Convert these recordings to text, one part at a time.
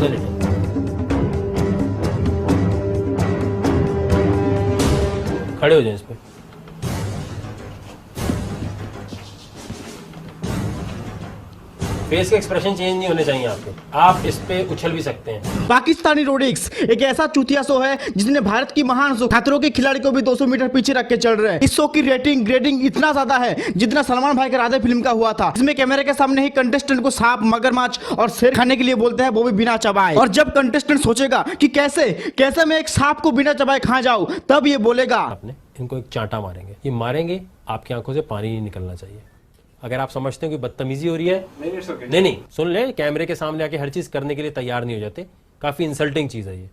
इधर लेटे। खड़े हो जाए इस पे। फेस के एक्सप्रेशन चेंज नहीं होने चाहिए आपके, आप इस पे उछल भी सकते हैं। पाकिस्तानी रोडिक्स एक ऐसा चूतिया शो है जिसने भारत की महान शो खतरों के खिलाड़ी को भी 200 मीटर पीछे रख के चल रहे हैं। इस शो की रेटिंग ग्रेडिंग इतना ज्यादा है जितना सलमान भाई के राधे फिल्म का हुआ था, इसमें कैमरे के सामने ही कंटेस्टेंट को सांप, मगरमच्छ और शेर खाने के लिए बोलते हैं, वो भी बिना चबाए। और जब कंटेस्टेंट सोचेगा कि कैसे मैं एक सांप को बिना चबाए खा जाऊं, तब ये बोलेगा आपने इनको एक चांटा मारेंगे, ये मारेंगे आपकी आंखों से पानी नहीं निकलना चाहिए। अगर आप समझते हो कि बदतमीजी हो रही है, नहीं सुन ले, कैमरे के सामने आके हर चीज करने के लिए तैयार नहीं हो जाते, काफी इंसल्टिंग चीज है ये।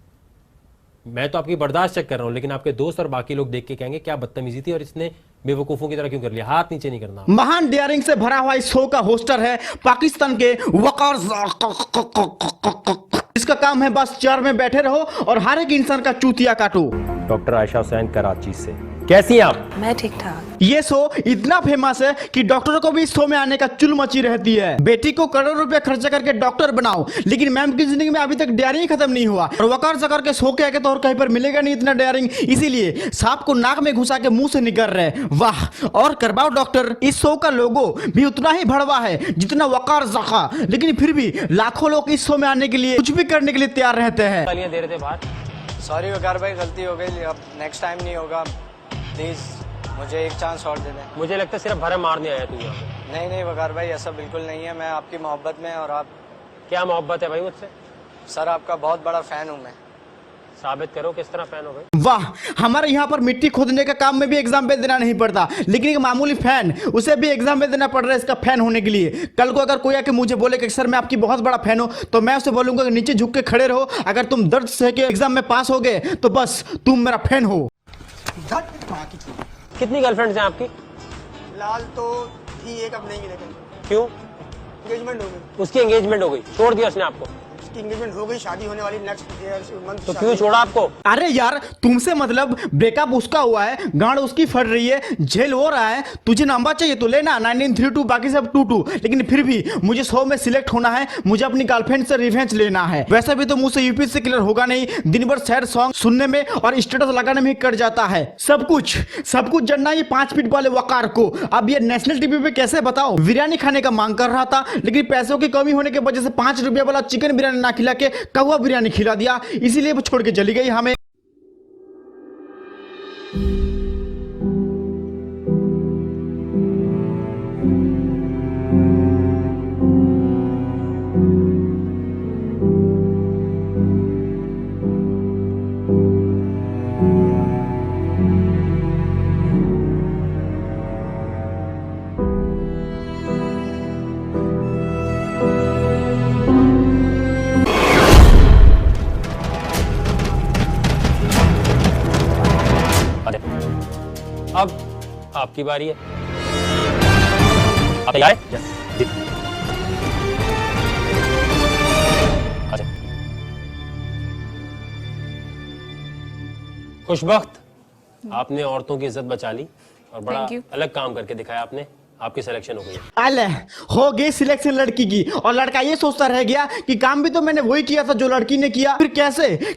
मैं तो आपकी बर्दाश्त चेक कर रहा हूं, लेकिन आपके दोस्त और बाकी लोग देख के कहेंगे क्या बदतमीजी थी और इसने बेवकूफों की तरह क्यों कर लिया। हाथ नीचे नहीं करना। महान डेयरिंग से भरा हुआ इस शो का होस्टर है पाकिस्तान के वकार, इसका काम है बस चेयर में बैठे रहो और हर एक इंसान का चूतिया काटो। डॉक्टर आयशा हुसैन कराची से, कैसी हैं आप? मैं ठीक ठाक। ये शो इतना फेमस है कि डॉक्टरों को भी इस शो में आने का चुल मची रहती है। बेटी को करोड़ों रुपए खर्चा करके डॉक्टर बनाओ, लेकिन मैम की जिंदगी में अभी तक डेयरिंग ही खत्म नहीं हुआ। और वकार जकर के शो के आगे तो और कहीं पर मिलेगा नहीं इतना डेयरिंग, इसीलिए सांप को नाक में घुसा के मुंह से निकल रहे। वाह, और करवाओ डॉक्टर। इस शो का लोगो भी उतना ही भड़वा है जितना वकार जका, लेकिन फिर भी लाखों लोग इस शो में आने के लिए कुछ भी करने के लिए तैयार रहते हैं। गालियां दे रहे थे बाहर। सॉरी वकार भाई, गलती हो गई, अब नेक्स्ट टाइम नहीं होगा, प्लीज मुझे एक चांस और दे दें। मुझे लगता है सिर्फ भरे मारने आया तू यहाँ पे। नहीं वकार भाई, ऐसा बिल्कुल नहीं है, मैं आपकी मोहब्बत में, और आप क्या मोहब्बत है भाई मुझसे? सर आपका बहुत बड़ा फैन हूँ मैं। साबित करो किस तरह फैन हो गए। वाह, हमारे यहाँ पर मिट्टी खोदने का काम में भी एग्जाम में देना नहीं पड़ता, लेकिन एक मामूली फैन, उसे भी एग्जाम में देना पड़ रहा है इसका फैन होने के लिए। कल को अगर कोई आके मुझे बोले कि सर मैं आपकी बहुत बड़ा फैन हूँ, तो मैं उसे बोलूंगा कि नीचे झुक के खड़े रहो, अगर तुम दर्द सह के एग्जाम में पास हो गए तो बस तुम मेरा फैन हो। कितनी गर्लफ्रेंड्स हैं आपकी? फिलहाल तो थी एक, अब नहीं है, लेकिन क्यों? एंगेजमेंट हो गई। उसकी एंगेजमेंट हो गई, छोड़ दिया उसने आपको? उसकी एंगेजमेंट हो गई, शादी होने वाली नेक्स्ट मंथ। तो क्यों छोड़ा आपको? अरे यार, तुमसे मतलब ब्रेकअप उसका हुआ है, गांड उसकी फट रही है, जेल हो रहा है, तुझे नंबर चाहिए तो लेना 1932, बाकी सब 22, लेकिन फिर भी मुझे 100 में सिलेक्ट होना है, मुझे अपनी गर्लफ्रेंड से रिवेंज लेना है। वैसे भी तो मुझ से यूपी से क्लियर होगा नहीं, दिन भर सैड सॉन्ग सुनने में और स्टेटस लगाने में ही कट जाता है। सब कुछ जानना ये 5 फीट वाले वकार को। अब ये नेशनल टीवी पे कैसे बताओ, बिरयानी खाने का मांग कर रहा था, लेकिन पैसों की कमी होने की वजह से 5 रुपये वाला चिकन बिरयानी ना खिला के कौवा बिरयानी खिला दिया, इसीलिए वो छोड़ के चली गई हमें। अब आपकी बारी है। आप तैयार हैं? जी। अच्छा। खुशबख्त, आपने औरतों की इज्जत बचा ली और बड़ा अलग काम करके दिखाया आपने। आपकी सिलेक्शन हो गई। अले, हो गई सिलेक्शन लड़की की, और लड़का ये सोचता रह गया कि काम भी तो मैंने वही किया था जो लड़की ने किया। फिर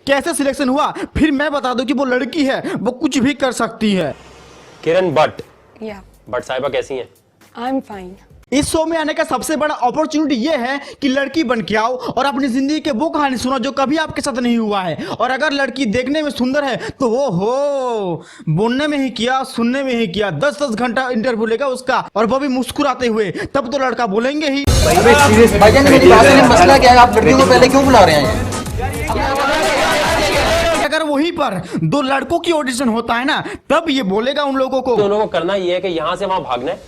कैसे सिलेक्शन हुआ, फिर मैं बता दूं कि वो लड़की है, वो कुछ भी कर सकती है। किरण भट्ट। या भट्ट साहिबा कैसी हैं? I am fine. इस शो में आने का सबसे बड़ा अपॉर्चुनिटी ये है कि लड़की बन के आओ और अपनी जिंदगी के वो कहानी सुनो जो कभी आपके साथ नहीं हुआ है। और अगर लड़की देखने में सुंदर है तो वो हो, बोलने में ही किया, सुनने में ही किया, 10-10 घंटा इंटरव्यू लेगा उसका, और वो भी मुस्कुराते हुए, तब तो लड़का बोलेंगे ही। भाईजान मेरी बात है, मसला क्या है, आप लड़कियों को पहले क्यों बुला रहे हैं? अगर वहीं पर 2 लड़कों की ऑडिशन होता है ना, तब ये बोलेगा उन लोगों को। दोनों को करना ये है कि यहां से वहां भागना है,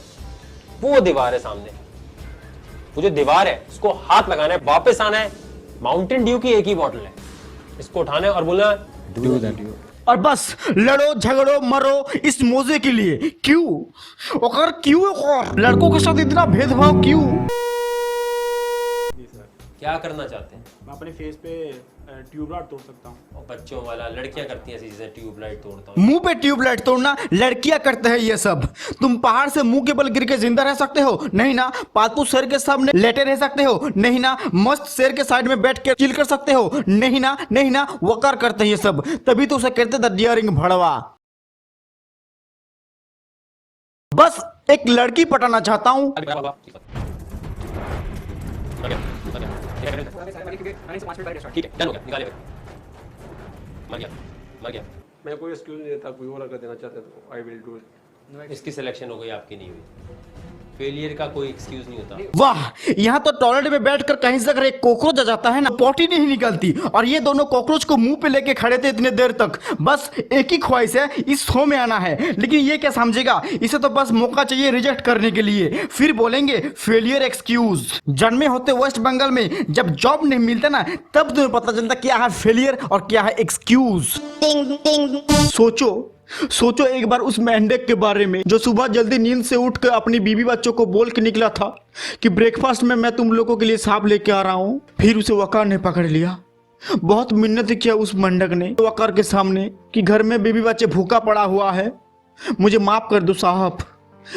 वो दीवार है सामने, वो जो दीवार है उसको हाथ लगाना है, वापस आना है, माउंटेन ड्यू की एक ही बॉटल है, इसको उठाना है और बोलना डू दैट डू, और बस लड़ो झगड़ो मरो इस मौजे के लिए। क्यों और क्यों और लड़कों के साथ इतना भेदभाव क्यों? क्या करना चाहते हैं? मैं अपने फेस पे ट्यूबलाइट तोड़ सकता हूँ। और बच्चों वाला, लड़कियां करती हैं ऐसी चीजें, ट्यूबलाइट तोड़ता हूँ। मुंह पे ट्यूबलाइट तोड़ना लड़कियां करते हैं ये सब। तुम पहाड़ से मुंह के बल गिर के जिंदा रह सकते हो? नहीं ना। पालतू शेर के सामने लेटे रह सकते हो? नहीं ना। मस्त शेर के साइड में बैठ के चिल कर सकते हो? नहीं ना, नहीं ना। वकार करते हैं ये सब, तभी तो उसे कहते थे डियरिंग भड़वा। बस एक लड़की पटाना चाहता हूं। ठीक है, डन हो गया, निकालिए। मर गया, मर गया। मैं कोई एक्सक्यूज नहीं देता, कोई और अगर देना चाहते तो आई विल डू इट। इसकी सिलेक्शन हो गई, आपकी नहीं हुई। फेलियर का कोई एक्सक्यूज नहीं होता। वाह, यहाँ तो टॉयलेट में बैठकर कहीं से अगर एक कॉकरोच आ जाता है ना, पॉटी नहीं निकलती। और ये दोनों कॉकरोच को मुंह पे लेके खड़े थे इतने देर तक। बस एक ही ख्वाहिश है, इस शो में आना है। लेकिन ये क्या समझेगा, इसे तो बस मौका चाहिए रिजेक्ट करने के लिए। फिर बोलेंगे फेलियर एक्सक्यूज। जन्मे होते वेस्ट बंगाल में, जब जॉब नहीं मिलता ना, तब तुम्हें पता चलता क्या है फेलियर और क्या है एक्सक्यूज। सोचो एक बार उस मेंढक के बारे में जो सुबह जल्दी नींद से उठकर अपनी बीवी बच्चों को बोल के निकला था कि ब्रेकफास्ट में मैं तुम लोगों के लिए सांप लेके आ रहा हूं। फिर उसे वकार ने पकड़ लिया। बहुत मिन्नत किया उस मेंढक ने वकार के सामने कि घर में बीवी बच्चे भूखा पड़ा हुआ है, मुझे माफ कर दो साहब।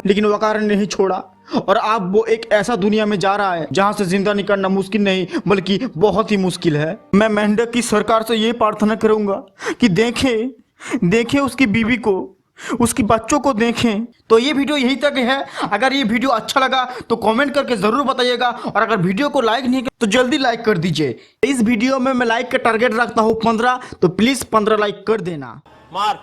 लेकिन वकार ने नहीं छोड़ा। और अब वो एक ऐसा दुनिया में जा रहा है जहां से जिंदा निकलना मुश्किल नहीं बल्कि बहुत ही मुश्किल है। मैं मेंढक की सरकार से ये प्रार्थना करूंगा कि देखें उसकी बीवी को, उसकी बच्चों को देखें। तो ये वीडियो यही तक है। अगर ये वीडियो अच्छा लगा तो कमेंट करके जरूर बताइएगा, और अगर वीडियो को लाइक नहीं किया तो जल्दी लाइक कर दीजिए। इस वीडियो में मैं लाइक का टारगेट रखता हूँ 15, तो प्लीज 15 लाइक कर देना। मार।